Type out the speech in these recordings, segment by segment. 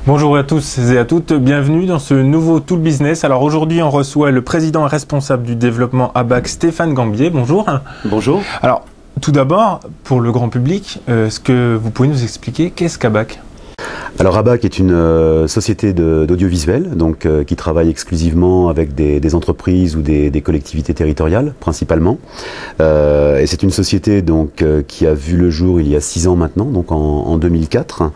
Bonjour à tous et à toutes, bienvenue dans ce nouveau Tool Business. Alors aujourd'hui, on reçoit le président et responsable du développement ABAC, Stéphane Gambier. Bonjour. Bonjour. Alors, tout d'abord, pour le grand public, est-ce que vous pouvez nous expliquer qu'est-ce qu'ABAC ? Alors ABAC est une société d'audiovisuel donc qui travaille exclusivement avec des entreprises ou des collectivités territoriales principalement. Et c'est une société donc qui a vu le jour il y a 6 ans maintenant, donc en 2004,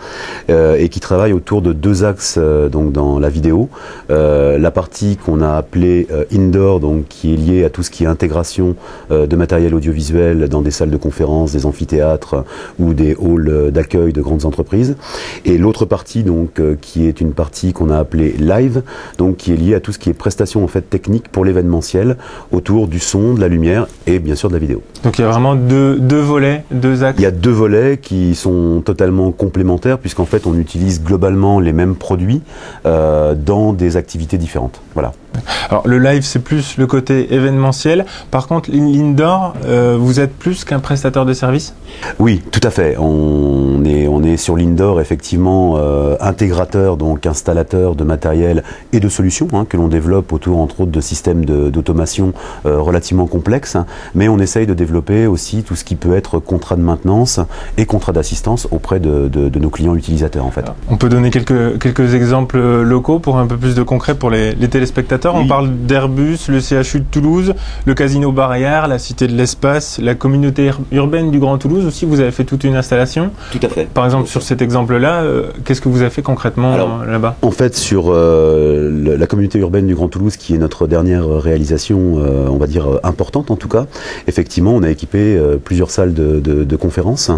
et qui travaille autour de 2 axes donc dans la vidéo. La partie qu'on a appelée indoor, donc qui est liée à tout ce qui est intégration de matériel audiovisuel dans des salles de conférence, des amphithéâtres ou des halls d'accueil de grandes entreprises. Et l'autre partie donc qui est une partie qu'on a appelée live, donc qui est liée à tout ce qui est prestation en fait technique pour l'événementiel autour du son, de la lumière et bien sûr de la vidéo. Donc il y a vraiment deux volets, 2 axes. Il y a 2 volets qui sont totalement complémentaires puisqu'en fait on utilise globalement les mêmes produits dans des activités différentes. Voilà. Alors le live c'est plus le côté événementiel. Par contre l'indoor, vous êtes plus qu'un prestataire de services ? Oui, tout à fait. On est sur l'indoor effectivement intégrateur, donc installateur de matériel et de solutions que l'on développe autour entre autres de systèmes d'automation relativement complexes. Mais on essaye de développer aussi tout ce qui peut être contrat de maintenance et contrat d'assistance auprès de nos clients utilisateurs en fait. On peut donner quelques exemples locaux pour un peu plus de concret pour les téléspectateurs. Oui. On parle d'Airbus, le CHU de Toulouse, le Casino Barrière, la Cité de l'Espace, la communauté urbaine du Grand Toulouse aussi. Vous avez fait toute une installation. Tout à fait. Par exemple, sur cet exemple-là, qu'est-ce que vous avez fait concrètement là-bas ? En fait, sur la communauté urbaine du Grand Toulouse, qui est notre dernière réalisation, on va dire importante en tout cas, effectivement, on a équipé plusieurs salles de conférences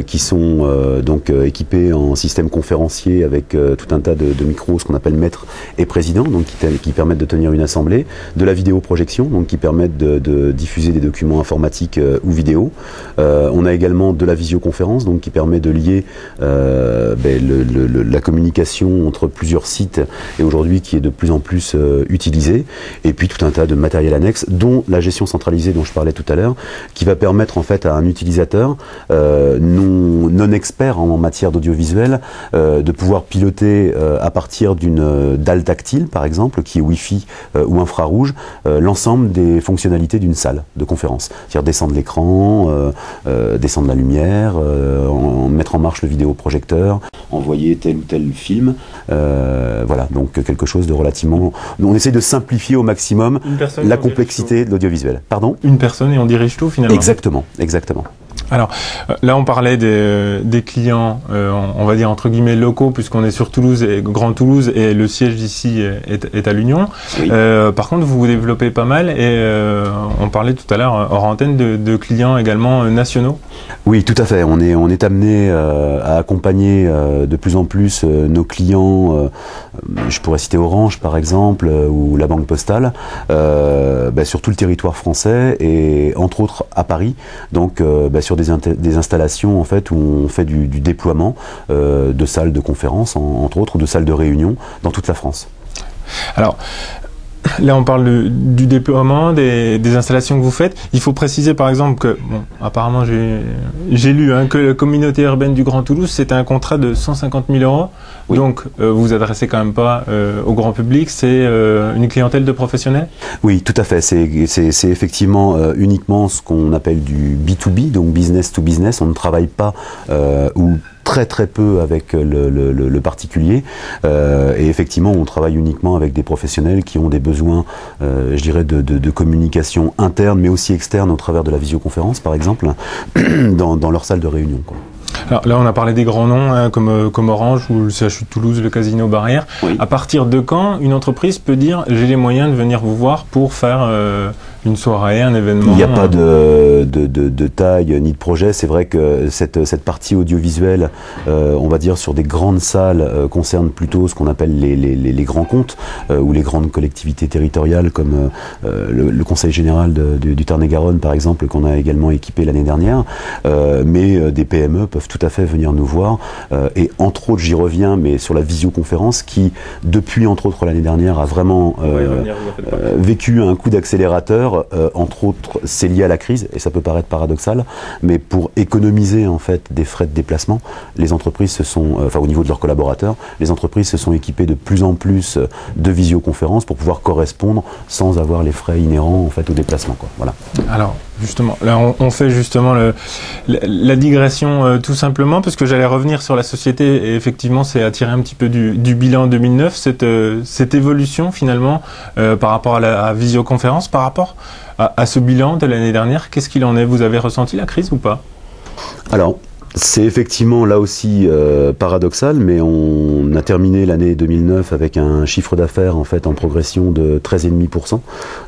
qui sont donc équipées en système conférencier avec tout un tas de micros, ce qu'on appelle maître et président, donc qui permettent de tenir une assemblée, de la vidéoprojection, donc qui permettent de diffuser des documents informatiques ou vidéo. On a également de la visioconférence, donc qui permet de lier la communication entre plusieurs sites et aujourd'hui qui est de plus en plus utilisée. Et puis tout un tas de matériel annexe, dont la gestion centralisée dont je parlais tout à l'heure, qui va permettre en fait à un utilisateur non expert en matière d'audiovisuel de pouvoir piloter à partir d'une dalle tactile par exemple, qui est Wi-Fi ou infrarouge, l'ensemble des fonctionnalités d'une salle de conférence. C'est-à-dire descendre l'écran, descendre la lumière, mettre en marche le vidéoprojecteur, envoyer tel ou tel film. Voilà, donc quelque chose de relativement... On essaie de simplifier au maximum la complexité de l'audiovisuel. Pardon ? Une personne et on dirige tout finalement. Exactement, exactement. Alors là on parlait des clients, on va dire entre guillemets locaux puisqu'on est sur Toulouse et Grand Toulouse et le siège d'ici est à l'Union. Oui. Par contre vous développez pas mal et on parlait tout à l'heure hors antenne de clients également nationaux. Oui, tout à fait. On est amené à accompagner de plus en plus nos clients. Je pourrais citer Orange par exemple ou la Banque Postale sur tout le territoire français et entre autres à Paris. Donc sur des installations en fait où on fait du déploiement de salles de conférence entre autres, ou de salles de réunion dans toute la France. Alors là, on parle du déploiement, des installations que vous faites. Il faut préciser, par exemple, que, bon, apparemment, j'ai lu que la communauté urbaine du Grand Toulouse, c'était un contrat de 150 000 €. Oui. Donc, vous vous adressez quand même pas au grand public. C'est une clientèle de professionnels ? Oui, tout à fait. C'est effectivement uniquement ce qu'on appelle du B2B, donc business to business. On ne travaille pas ou très peu avec le particulier et effectivement on travaille uniquement avec des professionnels qui ont des besoins je dirais de communication interne mais aussi externe au travers de la visioconférence par exemple dans leur salle de réunion quoi. Alors là on a parlé des grands noms comme Orange ou le CHU de Toulouse, le Casino Barrière. Oui. À partir de quand une entreprise peut dire j'ai les moyens de venir vous voir pour faire une soirée, un événement? Il n'y a pas de taille ni de projet. C'est vrai que cette partie audiovisuelle, on va dire sur des grandes salles, concerne plutôt ce qu'on appelle les grands comptes ou les grandes collectivités territoriales comme le Conseil général du Tarn-et-Garonne par exemple qu'on a également équipé l'année dernière. Mais des PME peuvent tout à fait venir nous voir et entre autres j'y reviens mais sur la visioconférence qui depuis entre autres l'année dernière a vraiment vécu un coup d'accélérateur dire, entre autres, c'est lié à la crise, et ça peut paraître paradoxal, mais pour économiser en fait des frais de déplacement, les entreprises se sont, enfin au niveau de leurs collaborateurs, les entreprises se sont équipées de plus en plus de visioconférences pour pouvoir correspondre sans avoir les frais inhérents en fait au déplacement, quoi. Voilà. Alors justement, là on fait justement la digression tout simplement, parce que j'allais revenir sur la société, et effectivement c'est attiré un petit peu du bilan 2009, cette évolution finalement par rapport à la visioconférence, par rapport à ce bilan de l'année dernière. Qu'est-ce qu'il en est? Vous avez ressenti la crise ou pas? Alors, c'est effectivement là aussi paradoxal, mais on a terminé l'année 2009 avec un chiffre d'affaires en fait en progression de 13,5%.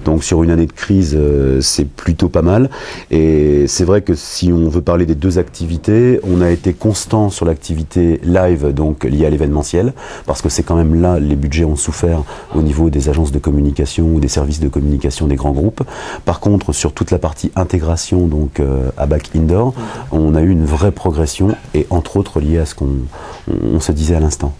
Donc sur une année de crise, c'est plutôt pas mal. Et c'est vrai que si on veut parler des deux activités, on a été constant sur l'activité live, donc liée à l'événementiel, parce que c'est quand même là les budgets ont souffert au niveau des agences de communication ou des services de communication des grands groupes. Par contre, sur toute la partie intégration, donc ABAC Indoor, on a eu une vraie progression, et entre autres lié à ce qu'on se disait à l'instant.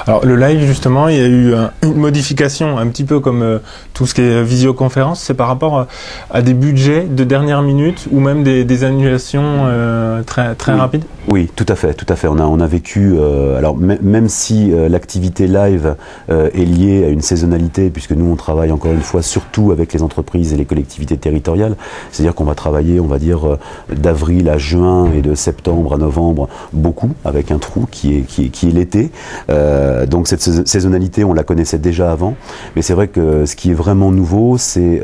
Alors le live justement, il y a eu une modification un petit peu comme tout ce qui est visioconférence, c'est par rapport à des budgets de dernière minute ou même des annulations très rapides. Oui, tout à fait, tout à fait. On a vécu, alors même si l'activité live est liée à une saisonnalité, puisque nous on travaille encore une fois surtout avec les entreprises et les collectivités territoriales, c'est-à-dire qu'on va travailler, on va dire d'avril à juin et de septembre à novembre beaucoup, avec un trou qui est l'été. Donc cette saisonnalité, on la connaissait déjà avant, mais c'est vrai que ce qui est vraiment nouveau, c'est,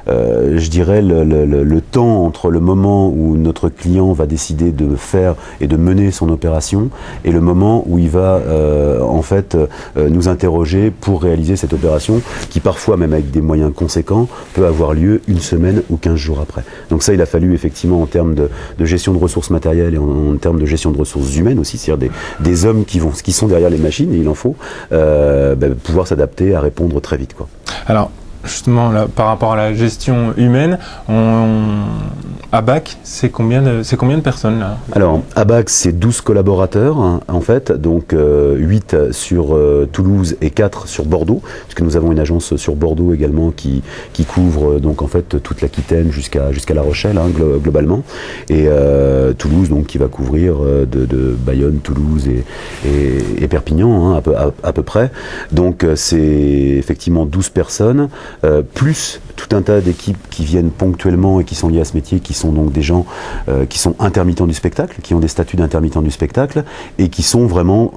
je dirais, le temps entre le moment où notre client va décider de faire et de mener son opération et le moment où il va en fait nous interroger pour réaliser cette opération, qui parfois, même avec des moyens conséquents, peut avoir lieu une semaine ou 15 jours après. Donc ça, il a fallu effectivement en termes de gestion de ressources matérielles et en termes de gestion de ressources humaines aussi, c'est-à-dire des hommes qui sont derrière les machines, et il en faut, pouvoir s'adapter à répondre très vite, quoi. Alors justement, là, par rapport à la gestion humaine, ABAC, c'est combien de personnes là? Alors, ABAC, c'est 12 collaborateurs, hein, en fait, donc 8 sur Toulouse et 4 sur Bordeaux, puisque nous avons une agence sur Bordeaux également qui couvre donc en fait toute l'Aquitaine jusqu'à La Rochelle, hein, globalement, et Toulouse donc qui va couvrir de Bayonne, Toulouse et Perpignan, hein, à peu près. Donc c'est effectivement 12 personnes. Plus tout un tas d'équipes qui viennent ponctuellement et qui sont liées à ce métier, qui sont donc des gens qui sont intermittents du spectacle, qui ont des statuts d'intermittents du spectacle et qui sont vraiment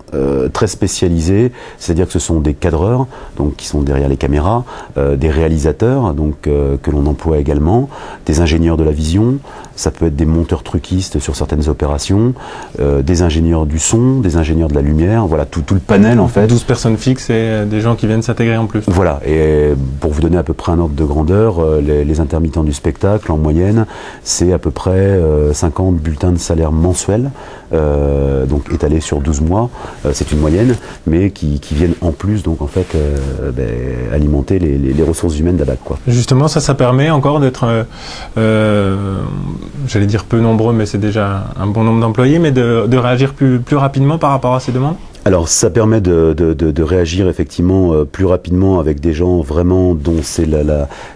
très spécialisés, c'est-à-dire que ce sont des cadreurs, donc qui sont derrière les caméras, des réalisateurs, donc que l'on emploie également, des ingénieurs de la vision, ça peut être des monteurs truquistes sur certaines opérations, des ingénieurs du son, des ingénieurs de la lumière, voilà tout le panel en fait. 12 personnes fixes et des gens qui viennent s'intégrer en plus. Voilà, et pour vous donner à peu près un ordre de grandeur, les intermittents du spectacle en moyenne, c'est à peu près 50 bulletins de salaire mensuels, donc étalés sur 12 mois, c'est une moyenne, mais qui viennent en plus donc en fait alimenter les ressources humaines d'ABAC, quoi. Justement, ça permet encore d'être, j'allais dire peu nombreux, mais c'est déjà un bon nombre d'employés, mais de réagir plus rapidement par rapport à ces demandes? Alors ça permet de réagir effectivement plus rapidement avec des gens vraiment dont c'est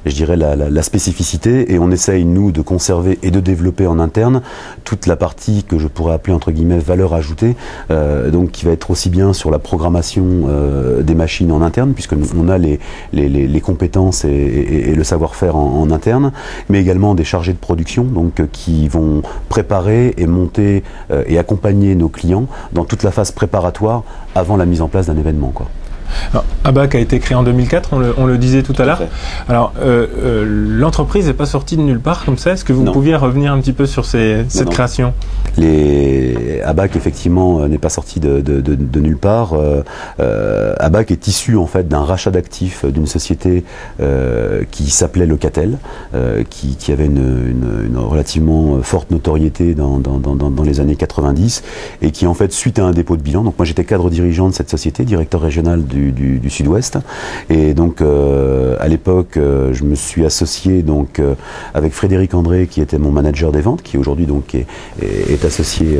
je dirais la spécificité, et on essaye nous de conserver et de développer en interne toute la partie que je pourrais appeler entre guillemets valeur ajoutée, donc qui va être aussi bien sur la programmation des machines en interne, puisque on a les compétences et le savoir-faire en interne, mais également des chargés de production donc qui vont préparer et monter et accompagner nos clients dans toute la phase préparatoire avant la mise en place d'un événement, quoi. Alors, ABAC a été créé en 2004, on le disait tout à l'heure. Alors, l'entreprise n'est pas sortie de nulle part comme ça. Est-ce que vous pouviez revenir un petit peu sur cette création? ABAC, effectivement, n'est pas sorti de nulle part. ABAC est issu, en fait, d'un rachat d'actifs d'une société qui s'appelait Locatel, qui avait une relativement forte notoriété dans les années 90, et qui, en fait, suite à un dépôt de bilan, donc moi j'étais cadre dirigeant de cette société, directeur régional du Sud-Ouest. Et donc à l'époque, je me suis associé donc avec Frédéric André, qui était mon manager des ventes, qui aujourd'hui donc est associé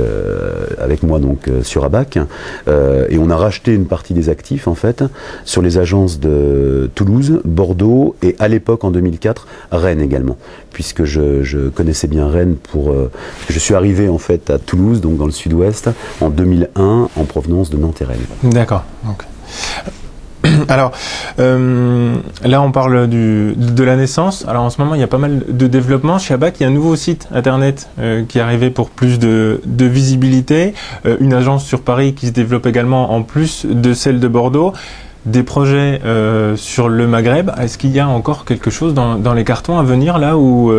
avec moi donc sur ABAC. Et on a racheté une partie des actifs en fait sur les agences de Toulouse, Bordeaux et à l'époque en 2004 Rennes également, puisque je connaissais bien Rennes je suis arrivé en fait à Toulouse, donc dans le Sud-Ouest, en 2001 en provenance de Nantes et Rennes. D'accord. Okay. Alors, là on parle de la naissance. Alors en ce moment il y a pas mal de développement. Chez ABAC, il y a un nouveau site internet qui est arrivé pour plus de visibilité. Une agence sur Paris qui se développe également en plus de celle de Bordeaux. Des projets sur le Maghreb. Est-ce qu'il y a encore quelque chose dans les cartons à venir là où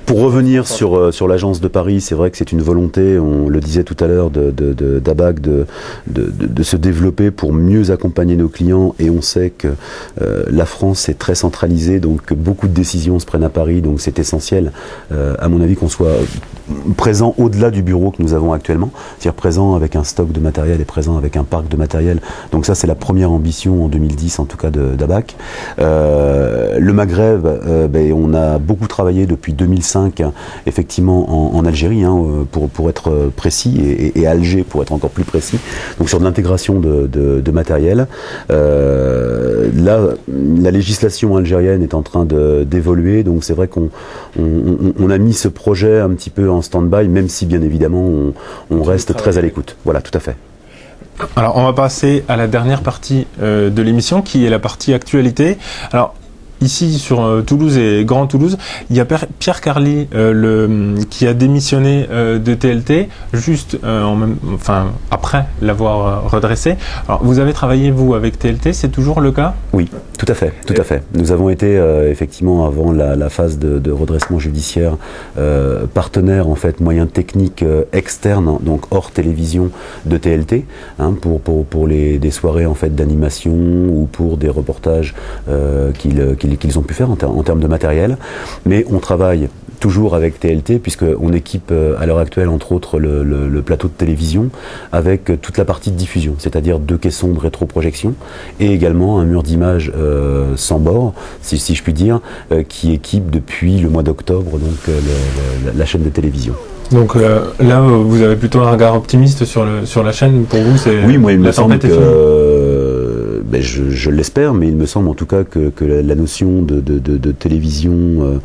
Pour revenir sur l'agence de Paris, c'est vrai que c'est une volonté, on le disait tout à l'heure, d'ABAC de se développer pour mieux accompagner nos clients, et on sait que la France est très centralisée, donc beaucoup de décisions se prennent à Paris, donc c'est essentiel à mon avis qu'on soit présent au-delà du bureau que nous avons actuellement, c'est-à-dire présent avec un stock de matériel et présent avec un parc de matériel. Donc ça c'est la première ambition en 2010 en tout cas d'ABAC. Le Maghreb, on a beaucoup travaillé depuis 2005 effectivement en Algérie pour être précis, et Alger pour être encore plus précis, donc sur de l'intégration de matériel. Là la législation algérienne est en train d'évoluer, donc c'est vrai qu'on a mis ce projet un petit peu en stand-by, même si bien évidemment on reste très à l'écoute. Voilà, tout à fait. Alors, on va passer à la dernière partie de l'émission, qui est la partie actualité. Alors, ici, sur Toulouse et Grand Toulouse, il y a Pierre Carly qui a démissionné de TLT, juste après l'avoir redressé. Alors, vous avez travaillé, vous, avec TLT, c'est toujours le cas ? Oui, tout à fait, tout à fait. Nous avons été, effectivement, avant la phase de redressement judiciaire, partenaires, en fait, moyens techniques externes, donc hors télévision, de TLT, pour des soirées, en fait, d'animation ou pour des reportages qu'ils ont pu faire en termes de matériel. Mais on travaille toujours avec TLT, puisqu'on équipe à l'heure actuelle, entre autres, le plateau de télévision avec toute la partie de diffusion, c'est-à-dire 2 caissons de rétroprojection et également un mur d'image sans bord, si je puis dire, qui équipe depuis le mois d'octobre donc la chaîne de télévision. Donc là, vous avez plutôt un regard optimiste sur la chaîne. Pour vous, c'est oui, moi il me la semble tempête est finie. Je l'espère, mais il me semble en tout cas que la notion de télévision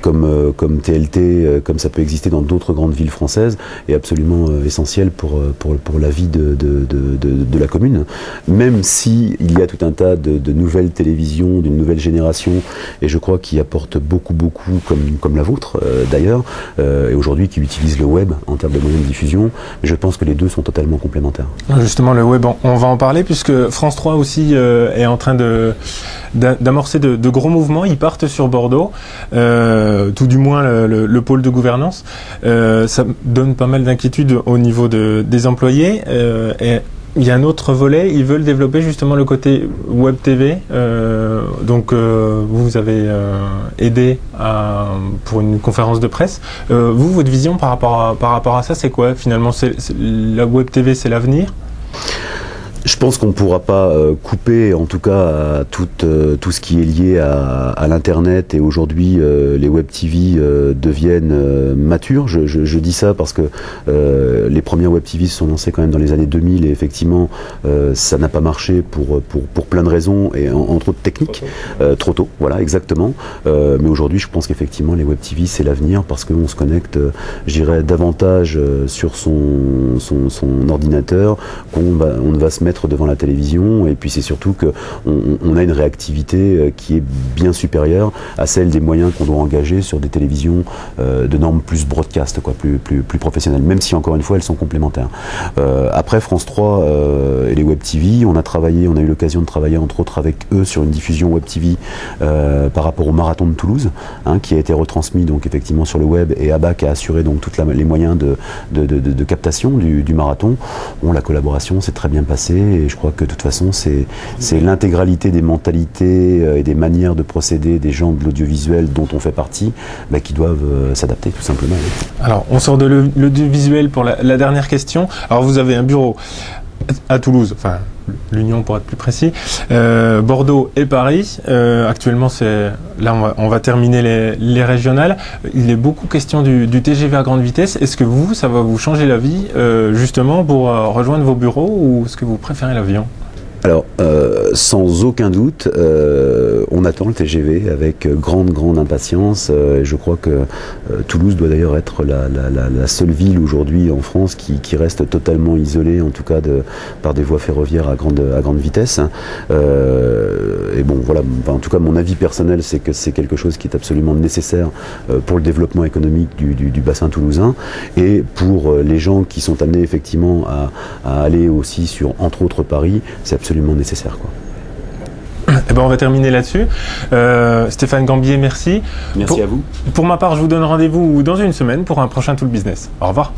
comme TLT, comme ça peut exister dans d'autres grandes villes françaises, est absolument essentielle pour la vie de la commune. Même si il y a tout un tas de nouvelles télévisions, d'une nouvelle génération, et je crois qui apportent beaucoup, comme la vôtre d'ailleurs, et aujourd'hui qui utilisent le web en termes de moyens de diffusion. Je pense que les deux sont totalement complémentaires. Justement, le web, on va en parler, puisque France 3 aussi est en train d'amorcer de gros mouvements. Ils partent sur Bordeaux, tout du moins le pôle de gouvernance. Ça donne pas mal d'inquiétudes au niveau des employés. Et il y a un autre volet, ils veulent développer justement le côté web TV. Donc vous avez aidé pour une conférence de presse. Votre vision par rapport à ça, c'est quoi finalement? La web TV, c'est l'avenir? Je pense qu'on ne pourra pas couper, en tout cas, à tout ce qui est lié à l'Internet, et aujourd'hui, les web TV deviennent matures. Je dis ça parce que les premières web TV se sont lancées quand même dans les années 2000, et effectivement, ça n'a pas marché pour plein de raisons, et entre autres techniques, trop tôt, voilà, exactement. Mais aujourd'hui, je pense qu'effectivement, les web TV, c'est l'avenir, parce qu'on se connecte, je dirais, davantage sur son ordinateur qu'on ne va se mettre devant la télévision, et puis c'est surtout qu'on a une réactivité qui est bien supérieure à celle des moyens qu'on doit engager sur des télévisions de normes plus broadcast, plus professionnelles, même si encore une fois elles sont complémentaires. Après France 3 et les web TV, on a eu l'occasion de travailler entre autres avec eux sur une diffusion web TV par rapport au marathon de Toulouse, qui a été retransmis donc effectivement sur le web, et ABAC a assuré donc tous les moyens de captation du marathon. La collaboration s'est très bien passée, et je crois que de toute façon c'est l'intégralité des mentalités et des manières de procéder des gens de l'audiovisuel dont on fait partie qui doivent s'adapter tout simplement. Alors on sort de l'audiovisuel pour la dernière question. Alors vous avez un bureau à Toulouse, enfin l'Union pour être plus précis, Bordeaux et Paris. Actuellement, là on va terminer les régionales. Il est beaucoup question du TGV à grande vitesse. Est-ce que ça va vous changer la vie justement pour rejoindre vos bureaux, ou est-ce que vous préférez l'avion ? Alors, sans aucun doute, on attend le TGV avec grande impatience. Je crois que Toulouse doit d'ailleurs être la seule ville aujourd'hui en France qui reste totalement isolée, en tout cas par des voies ferroviaires à grande vitesse. Et bon, voilà, en tout cas, mon avis personnel, c'est que c'est quelque chose qui est absolument nécessaire pour le développement économique du bassin toulousain, et pour les gens qui sont amenés effectivement à aller aussi sur, entre autres, Paris. C'est absolument nécessaire, quoi. Eh ben, on va terminer là-dessus. Stéphane Gambier, merci. Merci à vous. Pour ma part, je vous donne rendez-vous dans une semaine pour un prochain Tool Business. Au revoir.